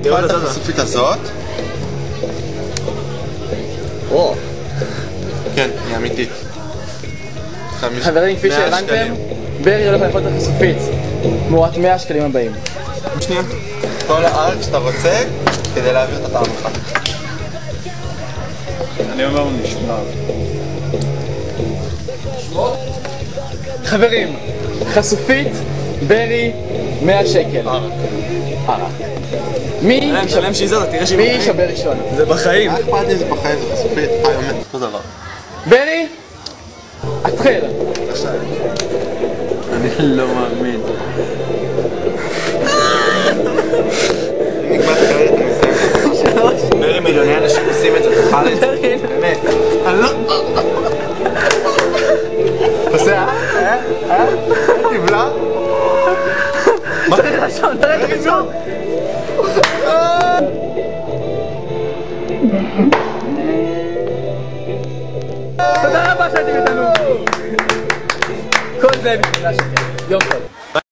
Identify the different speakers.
Speaker 1: קיבלת את הסופית הזאת?
Speaker 2: או.
Speaker 1: כן, היא אמיתית.
Speaker 2: חברים, כפי שהבנתם, ברי הולך לאכול את הסופית תמורת 100 שקלים הבאים.
Speaker 1: שנייה. כל הארץ שאתה רוצה כדי להעביר את הטעם שלך.
Speaker 3: אני אומר נשמע.
Speaker 2: חברים, חשופית, ברי, 100 שקל. ערק. מי יישבר ראשון?
Speaker 3: זה בחיים.
Speaker 1: מה אכפת לי זה בחיים, זה חשופית, חי עומד, אותו דבר.
Speaker 2: ברי, התחיל.
Speaker 3: אני לא מאמין.
Speaker 1: ברי מיליוני אנשים עושים את זה, תאכל את זה. באמת. אני לא... עושה, תבלע? מה זה ראשון? תראה ראשון!
Speaker 2: תודה רבה שאתם איתנו! כל זה בשביל 100 שקל. יום טוב.